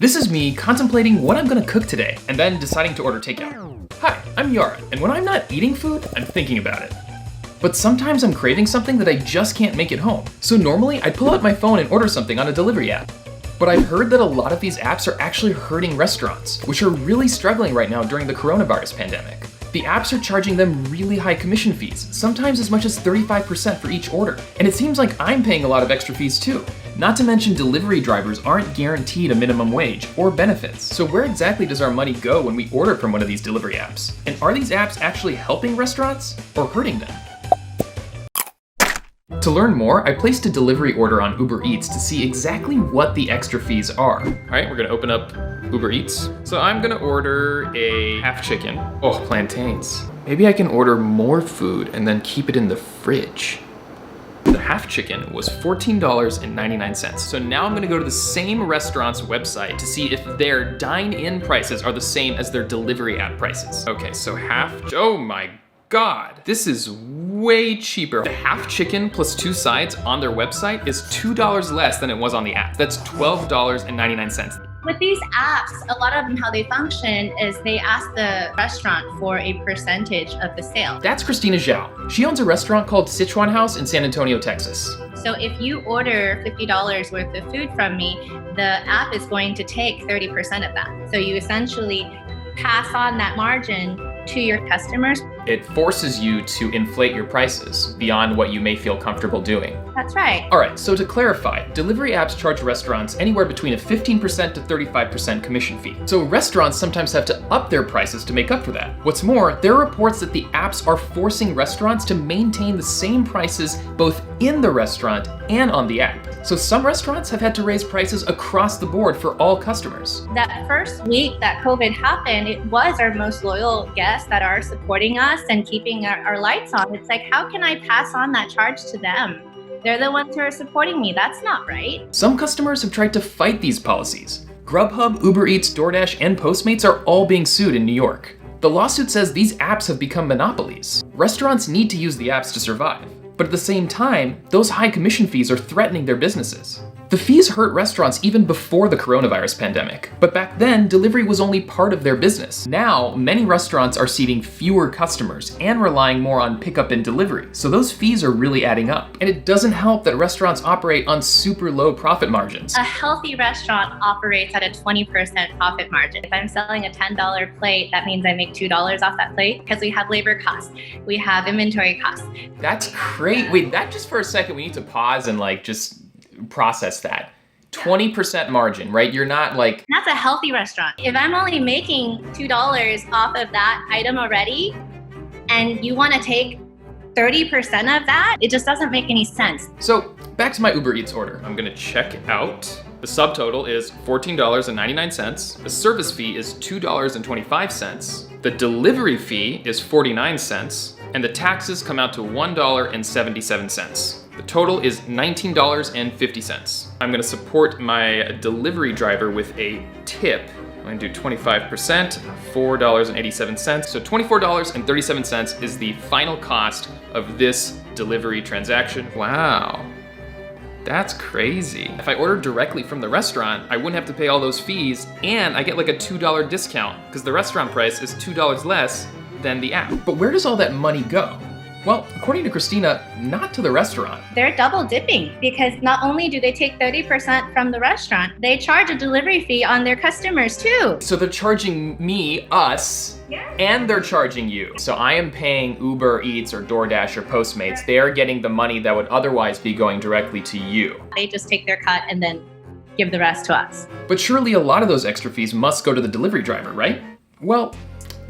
This is me contemplating what I'm gonna cook today and then deciding to order takeout. Hi, I'm Yara, and when I'm not eating food, I'm thinking about it. But sometimes I'm craving something that I just can't make at home. So normally I'd pull out my phone and order something on a delivery app. But I've heard that a lot of these apps are actually hurting restaurants, which are really struggling right now during the coronavirus pandemic. The apps are charging them really high commission fees, sometimes as much as 35% for each order. And it seems like I'm paying a lot of extra fees too. Not to mention delivery drivers aren't guaranteed a minimum wage or benefits. So where exactly does our money go when we order from one of these delivery apps? And are these apps actually helping restaurants or hurting them? To learn more, I placed a delivery order on Uber Eats to see exactly what the extra fees are. All right, we're gonna open up Uber Eats. So I'm gonna order a half chicken. Oh, plantains. Maybe I can order more food and then keep it in the fridge. The half chicken was $14.99. So now I'm gonna go to the same restaurant's website to see if their dine-in prices are the same as their delivery app prices. Okay, so oh my God, this is way cheaper. The half chicken plus 2 sides on their website is $2 less than it was on the app. That's $12.99. With these apps, a lot of them, how they function is they ask the restaurant for a percentage of the sale. That's Christina Zhao. She owns a restaurant called Sichuan House in San Antonio, Texas. So if you order $50 worth of food from me, the app is going to take 30% of that. So you essentially pass on that margin to your customers. It forces you to inflate your prices beyond what you may feel comfortable doing. That's right. All right, so to clarify, delivery apps charge restaurants anywhere between a 15% to 35% commission fee. So restaurants sometimes have to up their prices to make up for that. What's more, there are reports that the apps are forcing restaurants to maintain the same prices both in the restaurant and on the app. So some restaurants have had to raise prices across the board for all customers. That first week that COVID happened, it was our most loyal guests that are supporting us and keeping our lights on. It's like, how can I pass on that charge to them? They're the ones who are supporting me. That's not right. Some customers have tried to fight these policies. Grubhub, Uber Eats, DoorDash, and Postmates are all being sued in New York. The lawsuit says these apps have become monopolies. Restaurants need to use the apps to survive. But at the same time, those high commission fees are threatening their businesses. The fees hurt restaurants even before the coronavirus pandemic, but back then, delivery was only part of their business. Now, many restaurants are seating fewer customers and relying more on pickup and delivery, so those fees are really adding up. And it doesn't help that restaurants operate on super low profit margins. A healthy restaurant operates at a 20% profit margin. If I'm selling a $10 plate, that means I make $2 off that plate because we have labor costs, we have inventory costs. That's great. Wait, that just for a second, we need to pause and just process that. 20% margin, right? You're not like... That's a healthy restaurant. If I'm only making $2 off of that item already, and you want to take 30% of that, it just doesn't make any sense. So back to my Uber Eats order. I'm gonna check out. The subtotal is $14.99. The service fee is $2.25. The delivery fee is 49 cents. And the taxes come out to $1.77. The total is $19.50. I'm gonna support my delivery driver with a tip. I'm gonna do 25%, $4.87. So $24.37 is the final cost of this delivery transaction. Wow, that's crazy. If I ordered directly from the restaurant, I wouldn't have to pay all those fees, and I get like a $2 discount because the restaurant price is $2 less than the app. But where does all that money go? Well, according to Christina, not to the restaurant. They're double dipping because not only do they take 30% from the restaurant, they charge a delivery fee on their customers too. So they're charging us, and they're charging you. So I am paying Uber Eats or DoorDash or Postmates. They are getting the money that would otherwise be going directly to you. They just take their cut and then give the rest to us. But surely a lot of those extra fees must go to the delivery driver, right? Well,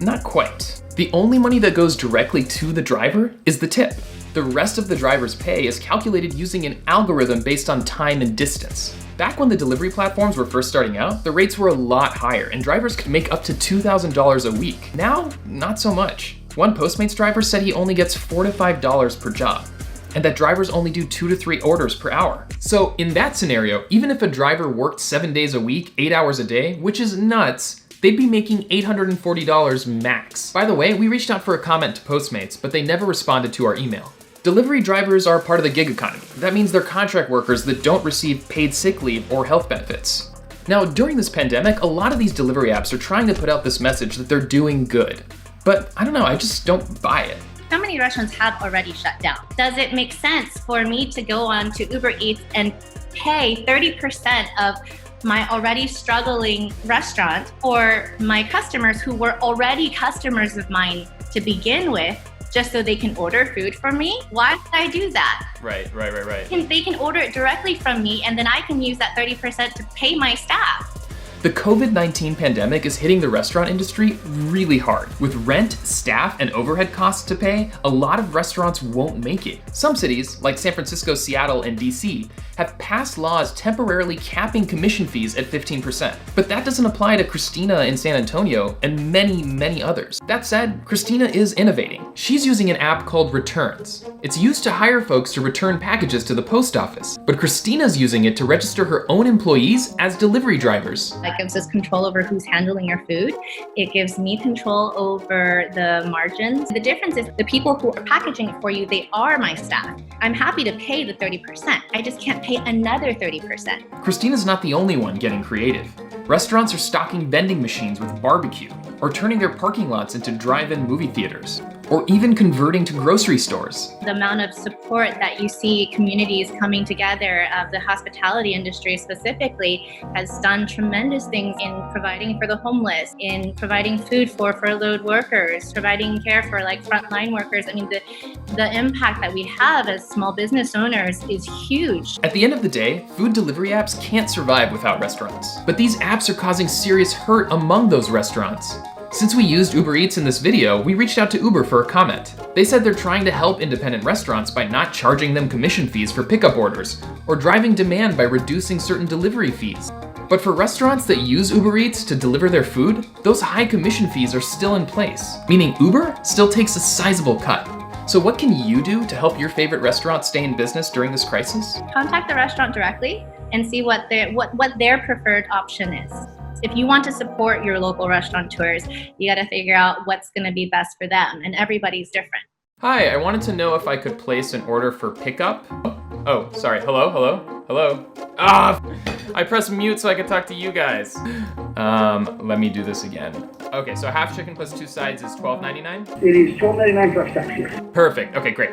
not quite. The only money that goes directly to the driver is the tip. The rest of the driver's pay is calculated using an algorithm based on time and distance. Back when the delivery platforms were first starting out, the rates were a lot higher and drivers could make up to $2,000 a week. Now, not so much. One Postmates driver said he only gets $4 to $5 per job, and that drivers only do 2 to 3 orders per hour. So in that scenario, even if a driver worked 7 days a week, 8 hours a day, which is nuts, they'd be making $840 max. By the way, we reached out for a comment to Postmates, but they never responded to our email. Delivery drivers are part of the gig economy. That means they're contract workers that don't receive paid sick leave or health benefits. Now, during this pandemic, a lot of these delivery apps are trying to put out this message that they're doing good. But I don't know, I just don't buy it. So many restaurants have already shut down. Does it make sense for me to go on to Uber Eats and pay 30% of my already struggling restaurant for my customers who were already customers of mine to begin with, just so they can order food from me? Why would I do that? Right. They can order it directly from me, and then I can use that 30% to pay my staff. The COVID-19 pandemic is hitting the restaurant industry really hard. With rent, staff, and overhead costs to pay, a lot of restaurants won't make it. Some cities, like San Francisco, Seattle, and DC, have passed laws temporarily capping commission fees at 15%. But that doesn't apply to Christina in San Antonio and many, many others. That said, Christina is innovating. She's using an app called Returns. It's used to hire folks to return packages to the post office, but Christina's using it to register her own employees as delivery drivers. That gives us control over who's handling your food. It gives me control over the margins. The difference is the people who are packaging it for you, they are my staff. I'm happy to pay the 30%. I just can't pay another 30%. Christina's not the only one getting creative. Restaurants are stocking vending machines with barbecue, or turning their parking lots into drive-in movie theaters, or even converting to grocery stores. The amount of support that you see communities coming together of the hospitality industry specifically has done tremendous things in providing for the homeless, in providing food for furloughed workers, providing care for like frontline workers. I mean, the impact that we have as small business owners is huge. At the end of the day, food delivery apps can't survive without restaurants. But these apps are causing serious hurt among those restaurants. Since we used Uber Eats in this video, we reached out to Uber for a comment. They said they're trying to help independent restaurants by not charging them commission fees for pickup orders, or driving demand by reducing certain delivery fees. But for restaurants that use Uber Eats to deliver their food, those high commission fees are still in place, meaning Uber still takes a sizable cut. So what can you do to help your favorite restaurant stay in business during this crisis? Contact the restaurant directly and see what their preferred option is. If you want to support your local restaurateurs, you got to figure out what's going to be best for them, and everybody's different. Hi, I wanted to know if I could place an order for pickup. Oh, sorry. Hello? I pressed mute so I could talk to you guys. Let me do this again. Okay, so half chicken plus 2 sides is $12.99? It is $12.99 plus tax, yes. Perfect. Okay, great.